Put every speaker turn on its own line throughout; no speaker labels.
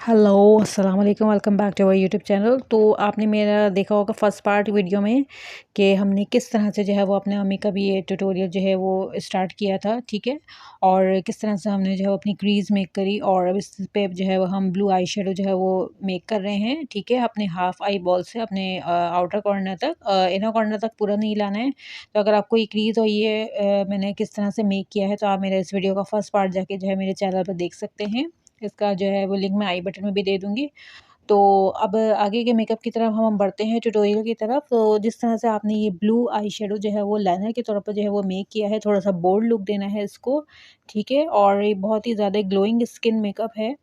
Hello अस्सलाम वालेकुम welcome back to our YouTube channel. तो आपने मेरा देखा होगा फर्स्ट पार्ट वीडियो में कि हमने किस तरह से जो है वो अपने मेकअप ये ट्यूटोरियल जो है वो स्टार्ट किया था, ठीक है। और किस तरह से हमने जो है अपनी क्रीज मेक करी और अब इस पे जो है वो हम ब्लू आई शेडो जो है वो मेक कर रहे हैं, ठीक है। अपने हाफ आई बॉल से अपने आउटर कॉर्नर तक, इनर कॉर्नर तक पूरा नहीं लाना है। तो अगर आपको ये क्रीज और ये मैंने किस तरह से मेक किया है तो आप मेरे इस वीडियो का फर्स्ट पार्ट जाके जो है मेरे चैनल पर देख सकते हैं। इसका जो है वो लिंक मैं आई बटन में भी दे दूँगी। तो अब आगे के मेकअप की तरफ हम बढ़ते हैं ट्यूटोरियल की तरफ। तो जिस तरह से आपने ये ब्लू आई शेडो जो है वो लाइनर के तौर पर जो है वो मेक किया है, थोड़ा-सा बोल्ड लुक देना है इसको, ठीक है। और ये बहुत ही ज़्यादा ग्लोइंग स्किन मेकअप है।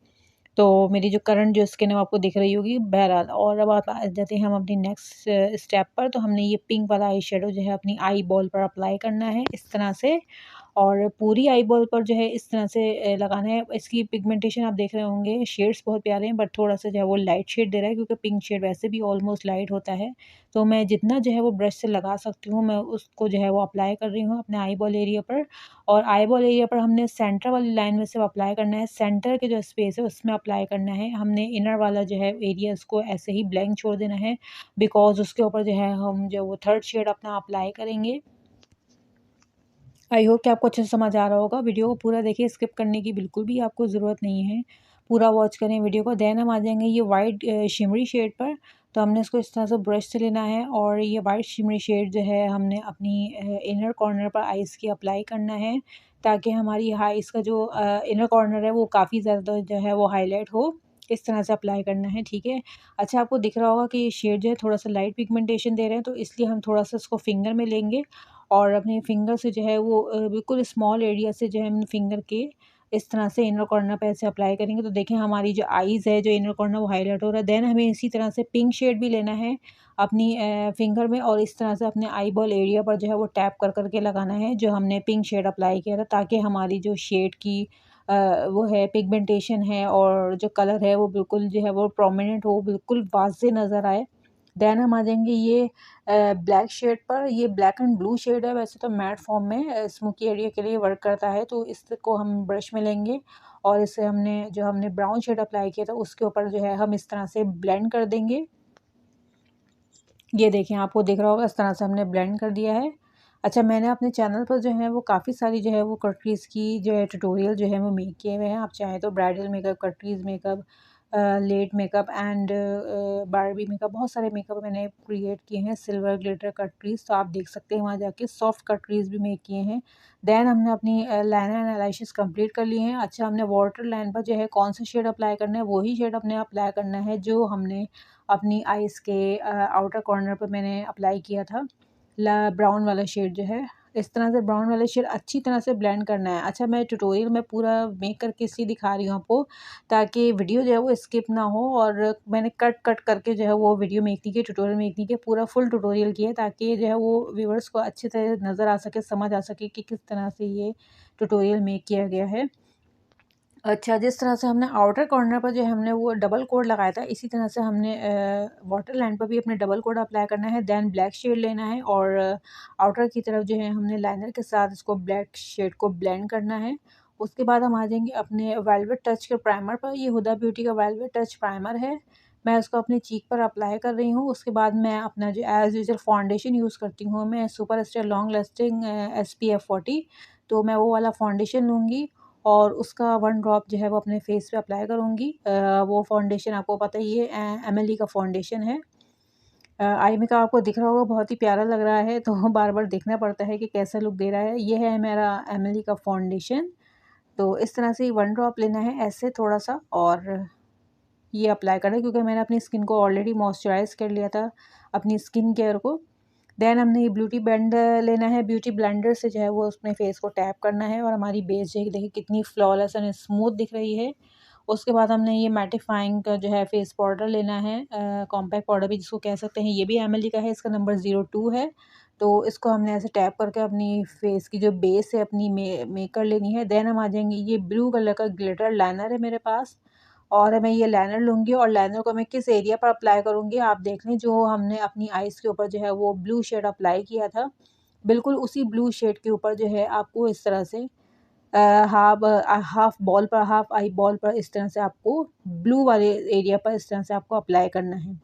तो मेरी जो करंट जो स्किन है वो आपको दिख रही होगी बहरहाल। और अब आप आ जाते हैं हम अपनी नेक्स्ट स्टेप पर। तो हमने ये पिंक वाला आई शेडो जो है अपनी आई बॉल पर अप्लाई करना है इस तरह से। और पूरी आई बॉल पर जो है इस तरह से लगाना है। इसकी पिगमेंटेशन आप देख रहे होंगे, शेड्स बहुत प्यारे हैं बट थोड़ा-सा जो है वो लाइट शेड दे रहा है क्योंकि पिंक शेड वैसे भी ऑलमोस्ट लाइट होता है। तो मैं जितना जो है वो ब्रश से लगा सकती हूँ मैं उसको जो है वो अप्लाई कर रही हूँ अपने आई बॉल एरिया पर। और आई बॉल एरिया पर हमने सेंटर वाली लाइन में सिर्फ अप्लाई करना है, सेंटर के जो स्पेस है उसमें अप्लाई करना है। हमने इनर वाला जो है एरिया उसको ऐसे ही ब्लैंक छोड़ देना है बिकॉज़ उसके ऊपर जो है हम जो वो थर्ड शेड अपना अप्लाई करेंगे। आई होप कि आपको अच्छे से समझ आ रहा होगा। वीडियो को पूरा देखिए, स्किप करने की बिल्कुल भी आपको ज़रूरत नहीं है। पूरा वॉच करें वीडियो को। देन हम आ जाएँगे ये वाइट शिमरी शेड पर। तो हमने इसको इस तरह से ब्रश से लेना है और ये वाइट शिमरी शेड जो है हमने अपनी इनर कॉर्नर पर आइज़ की अप्लाई करना है ताकि हमारी आइज़ का जो इनर कॉर्नर है वो काफ़ी ज़्यादा जो है वो हाईलाइट हो। इस तरह से अप्लाई करना है, ठीक है। अच्छा, आपको दिख रहा होगा कि ये शेड जो है थोड़ा-सा लाइट पिगमेंटेशन दे रहे हैं तो इसलिए हम थोड़ा-सा इसको फिंगर में लेंगे और अपने फिंगर से जो है वो बिल्कुल स्मॉल एरिया से जो है हम फिंगर के इस तरह से इनर कॉर्नर पे ऐसे अप्लाई करेंगे तो देखें हमारी जो आईज़ है, जो इनर कॉर्नर वो हाईलाइट हो रहा है। देन हमें इसी तरह से पिंक शेड भी लेना है अपनी फिंगर में और इस तरह से अपने आई बॉल एरिया पर जो है वो टैप कर के लगाना है जो हमने पिंक शेड अप्लाई किया था ताकि हमारी जो शेड की वो है पिगमेंटेशन है और जो कलर है वो बिल्कुल जो है वो प्रोमिनेंट हो, बिल्कुल वाज़ेह नज़र आए। देन हम आ जाएँगे ये ब्लैक शेड पर। ये ब्लैक एंड ब्लू शेड है, वैसे तो मैट फॉर्म में स्मोकी एरिया के लिए वर्क करता है तो इसको हम ब्रश में लेंगे और इसे हमने ब्राउन शेड अप्लाई किया था उसके ऊपर जो है हम इस तरह से ब्लेंड कर देंगे। ये देखें, आपको दिख रहा होगा इस तरह से हमने ब्लेंड कर दिया है। अच्छा, मैंने अपने चैनल पर जो है वो काफ़ी सारी जो है वो कटरीज़ की जो है ट्यूटोरियल जो है वो मेक किए हुए हैं। आप चाहें तो ब्राइडल मेकअप, कटरीज़ makeup, late makeup and Barbie makeup, बहुत सारे मेकअप मैंने क्रिएट किए हैं। सिल्वर ग्लिटर कटरीज़ तो आप देख सकते हैं वहाँ जाके। सॉफ्ट कटरीज़ भी मेक किए हैं। देन हमने अपनी लाइनर एंड आईलैशेज़ कंप्लीट कर लिए हैं। अच्छा, हमने वाटर लाइन पर जो है कौन सा शेड अप्लाई करना है वही शेड अपने अप्लाई करना है जो हमने अपनी आइज़ के आउटर कॉर्नर पे मैंने अप्लाई किया था। ब्राउन वाला शेड जो है, इस तरह से ब्राउन वाला शेड अच्छी तरह से ब्लेंड करना है। अच्छा, मैं ट्यूटोरियल में पूरा मेक करके इसलिए दिखा रही हूँ आपको ताकि वीडियो जो है वो स्किप ना हो। और मैंने कट करके जो है वो वीडियो मेक नहीं की, ट्यूटोरियल मेक नहीं किया, पूरा फुल ट्यूटोरियल किया ताकि जो है वो व्यूअर्स को अच्छी तरह नज़र आ सके, समझ आ सके कि किस तरह से ये ट्यूटोरियल मेक किया गया है। अच्छा, जिस तरह से हमने आउटर कॉर्नर पर जो है हमने वो डबल कोड लगाया था, इसी तरह से हमने वाटर लाइन पर भी अपने डबल कोड अप्लाई करना है। देन ब्लैक शेड लेना है और आउटर की तरफ जो है हमने लाइनर के साथ इसको ब्लैक शेड को ब्लेंड करना है। उसके बाद हम आ जाएँगे अपने वेलवेट टच के प्राइमर पर। ये हुदा ब्यूटी का वेलवेट टच प्राइमर है। मैं उसको अपनी चीक पर अप्लाई कर रही हूँ। उसके बाद मैं अपना जो एज़ यूजुअल फाउंडेशन यूज़ करती हूँ मैं super stay long lasting SPF 40। तो मैं वो वाला फाउंडेशन लूँगी और उसका 1 ड्रॉप जो है वो अपने फेस पे अप्लाई करूँगी। वो फाउंडेशन आपको पता ही है एमएलई का फाउंडेशन है। आई मेकअप आपको दिख रहा होगा बहुत ही प्यारा लग रहा है तो बार-बार देखना पड़ता है कि कैसा लुक दे रहा है। ये है मेरा एमएलई का फाउंडेशन। तो इस तरह से 1 ड्रॉप लेना है ऐसे थोड़ा-सा और ये अप्लाई करना है क्योंकि मैंने अपनी स्किन को ऑलरेडी मॉइस्चराइज़ कर लिया था, अपनी स्किन केयर को। देन हमने ये ब्यूटी बैंड लेना है, ब्यूटी ब्लेंडर से जो है वो उसमें फेस को टैप करना है और हमारी बेस जो है देखिए कितनी फ्लॉलेस एंड स्मूथ दिख रही है। उसके बाद हमने ये मैटिफाइंग का जो है फेस पाउडर लेना है, कॉम्पैक्ट पाउडर भी जिसको कह सकते हैं, ये भी एमएलई का है, इसका नंबर 02 है। तो इसको हमने ऐसे टैप करके अपनी फेस की जो बेस है अपनी मेक कर लेनी है। देन हम आ जाएँगे, ये ब्लू कलर का ग्लिटर लाइनर है मेरे पास और मैं ये लाइनर लूँगी और लाइनर को मैं किस एरिया पर अप्लाई करूँगी आप देख लें, जो हमने अपनी आइज़ के ऊपर जो है वो ब्लू शेड अप्लाई किया था, बिल्कुल उसी ब्लू शेड के ऊपर जो है आपको इस तरह से हाफ बॉल पर, हाफ आई बॉल पर इस तरह से आपको ब्लू वाले एरिया पर इस तरह से आपको अप्लाई करना है।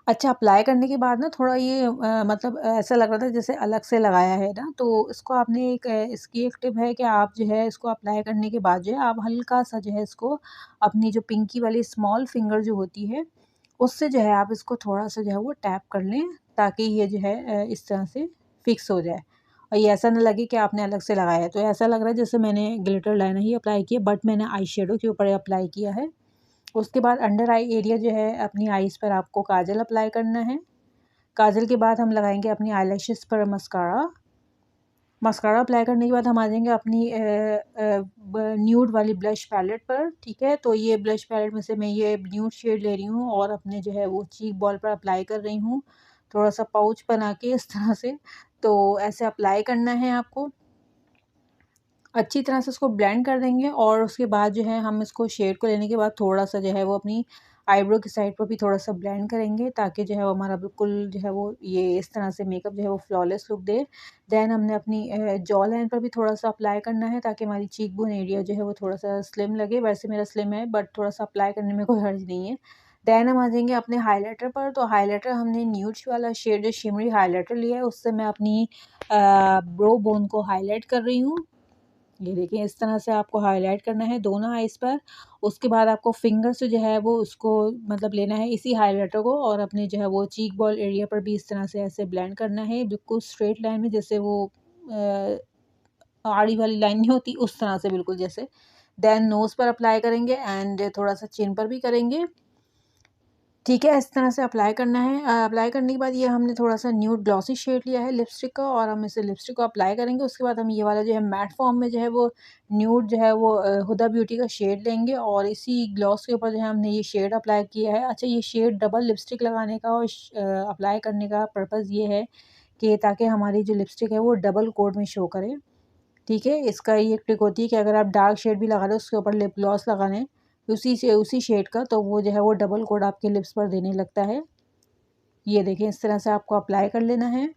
अच्छा, अप्लाई करने के बाद ना थोड़ा ये मतलब ऐसा लग रहा था जैसे अलग से लगाया है ना, तो इसको आपने इसकी एक टिप है कि आप जो है इसको अप्लाई करने के बाद जो है आप हल्का-सा जो है इसको अपनी जो पिंकी वाली स्मॉल फिंगर जो होती है, उससे जो है आप इसको थोड़ा-सा जो है वो टैप कर लें, ताकि ये जो है इस तरह से फिक्स हो जाए और ये ऐसा ना लगे कि आपने अलग से लगाया है। तो ऐसा लग रहा है जैसे मैंने ग्लिटर लाइनर ही अप्लाई किया, बट मैंने आई शेडो के ऊपर अप्लाई किया है। उसके बाद अंडर आई एरिया जो है अपनी आईज़ पर आपको काजल अप्लाई करना है। काजल के बाद हम लगाएँगे अपनी आईलैशेज़ पर मस्कारा। मस्कारा अप्लाई करने के बाद हम आ जाएँगे अपनी न्यूड वाली ब्लश पैलेट पर, ठीक है? तो ये ब्लश पैलेट में से मैं ये न्यूड शेड ले रही हूँ और अपने जो है वो चीक बॉल पर अप्लाई कर रही हूँ। थोड़ा-सा पाउच बना के इस तरह से, तो ऐसे अप्लाई करना है आपको। अच्छी तरह से उसको ब्लेंड कर देंगे और उसके बाद जो है हम इसको शेड को लेने के बाद थोड़ा-सा जो है वो अपनी आईब्रो की साइड पर भी थोड़ा-सा ब्लेंड करेंगे, ताकि जो है वो हमारा बिल्कुल जो है वो ये इस तरह से मेकअप जो है वो फ्लॉलेस लुक दे। देन हमने अपनी जॉ लाइन पर भी थोड़ा-सा अप्लाई करना है, ताकि हमारी चीक बोन एरिया जो है वो थोड़ा-सा स्लिम लगे। वैसे मेरा स्लिम है, बट थोड़ा-सा अप्लाई करने में कोई हर्ज नहीं है। देन हम आ जाएँगे अपने हाइलाइटर पर, तो हाइलाइटर हमने न्यूड वाला शेड जो शिमरी हाइलाइटर लिया है, उससे मैं अपनी ब्रो बोन को हाइलाइट कर रही हूँ। ये देखिए इस तरह से आपको हाइलाइट करना है दोनों आइज़ पर। उसके बाद आपको फिंगर से जो है वो उसको मतलब लेना है इसी हाइलाइटर को और अपने जो है वो चीक बॉल एरिया पर भी इस तरह से ऐसे ब्लेंड करना है, बिल्कुल स्ट्रेट लाइन में, जैसे वो आड़ी वाली लाइन नहीं होती उस तरह से बिल्कुल जैसे। देन नोज़ पर अप्लाई करेंगे एंड थोड़ा-सा चिन पर भी करेंगे। ठीक है, इस तरह से अप्लाई करना है। अप्लाई करने के बाद ये हमने थोड़ा-सा न्यूड ग्लॉसी शेड लिया है लिपस्टिक का और हम इसे लिपस्टिक को अप्लाई करेंगे। उसके बाद हम ये वाला जो है मैट फॉर्म में जो है वो न्यूड जो है वो हुदा ब्यूटी का शेड लेंगे और इसी ग्लॉस के ऊपर जो है हमने ये शेड अप्लाई किया है। अच्छा, ये शेड डबल लिपस्टिक लगाने का और अप्लाई करने का पर्पज़ ये है कि ताकि हमारी जो लिपस्टिक है वो डबल कोट में शो करे। ठीक है? इसका ये एक ट्रिक होती है कि अगर आप डार्क शेड भी लगा रहे हो उसके ऊपर लिप ग्लॉस लगा लें, उसी शेड का, तो वो जो है वो डबल कोट आपके लिप्स पर देने लगता है। ये देखें इस तरह से आपको अप्लाई कर लेना है।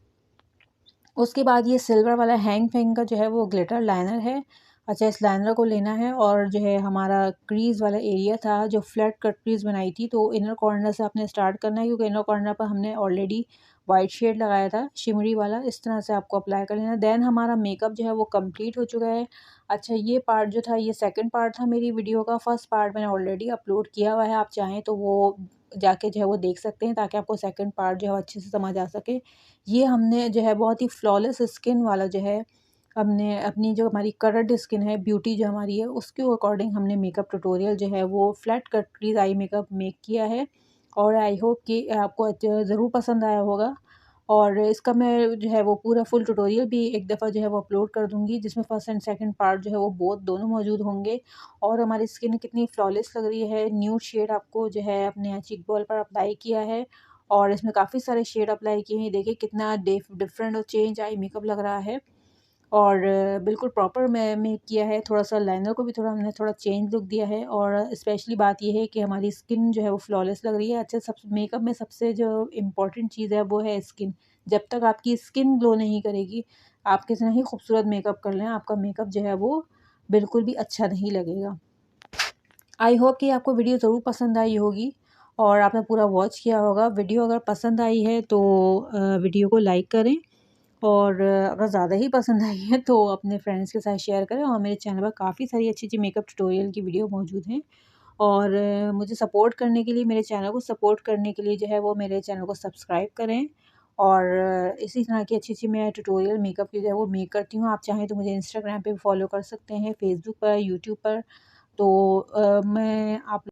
उसके बाद ये सिल्वर वाला हैंग फैंग का जो है वो ग्लिटर लाइनर है। अच्छा, इस लाइनर को लेना है और जो है हमारा क्रीज़ वाला एरिया था जो फ्लैट कट क्रीज़ बनाई थी, तो इनर कॉर्नर से आपने स्टार्ट करना है, क्योंकि इनर कॉर्नर पर हमने ऑलरेडी वाइट शेड लगाया था शिमरी वाला। इस तरह से आपको अप्लाई कर लेना है। देन हमारा मेकअप जो है वो कंप्लीट हो चुका है। अच्छा, ये पार्ट जो था ये सेकंड पार्ट था मेरी वीडियो का। फर्स्ट पार्ट मैंने ऑलरेडी अपलोड किया हुआ है, आप चाहें तो वो जाके जो है वो देख सकते हैं, ताकि आपको सेकंड पार्ट जो है वो अच्छे से समझ आ सके। ये हमने जो है बहुत ही फ्लॉलेस स्किन वाला जो है, हमने अपनी जो हमारी करंट स्किन है, ब्यूटी जो हमारी है, उसके अकॉर्डिंग हमने मेकअप ट्यूटोरियल जो है वो flat cut crease eye makeup make किया है और आई होप कि आपको ज़रूर पसंद आया होगा। और इसका मैं जो है वो पूरा फुल ट्यूटोरियल भी एक दफ़ा जो है वो अपलोड कर दूँगी, जिसमें फर्स्ट एंड सेकंड पार्ट जो है वो बोथ दोनों मौजूद होंगे। और हमारी स्किन कितनी फ्लॉलेस लग रही है, न्यूड शेड आपको जो है अपने चीक बॉल पर अप्लाई किया है और इसमें काफ़ी सारे शेड अप्लाई किए हैं। देखिए कितना डिफरेंट और चेंज आई मेकअप लग रहा है और बिल्कुल प्रॉपर मैं मेक किया है। थोड़ा-सा लाइनर को भी थोड़ा हमने थोड़ा चेंज लुक दिया है और स्पेशली बात ये है कि हमारी स्किन जो है वो फ्लॉलेस लग रही है। अच्छा, सब मेकअप में सबसे जो इम्पोर्टेंट चीज़ है वो है स्किन। जब तक आपकी स्किन ग्लो नहीं करेगी, आप कितना ही खूबसूरत मेकअप कर लें, आपका मेकअप जो है वो बिल्कुल भी अच्छा नहीं लगेगा। आई होप कि आपको वीडियो ज़रूर पसंद आई होगी और आपने पूरा वॉच किया होगा। वीडियो अगर पसंद आई है तो वीडियो को लाइक करें और अगर ज़्यादा ही पसंद आई है तो अपने फ्रेंड्स के साथ शेयर करें और मेरे चैनल पर काफ़ी सारी अच्छी-अच्छी मेकअप ट्यूटोरियल की वीडियो मौजूद हैं। और मुझे सपोर्ट करने के लिए, मेरे चैनल को सपोर्ट करने के लिए जो है वो मेरे चैनल को सब्सक्राइब करें और इसी तरह की अच्छी-अच्छी मैं ट्यूटोरियल मेकअप की जो है वो मेक करती हूँ। आप चाहें तो मुझे इंस्टाग्राम पे भी फॉलो कर सकते हैं, फेसबुक पर, यूट्यूब पर। तो मैं आप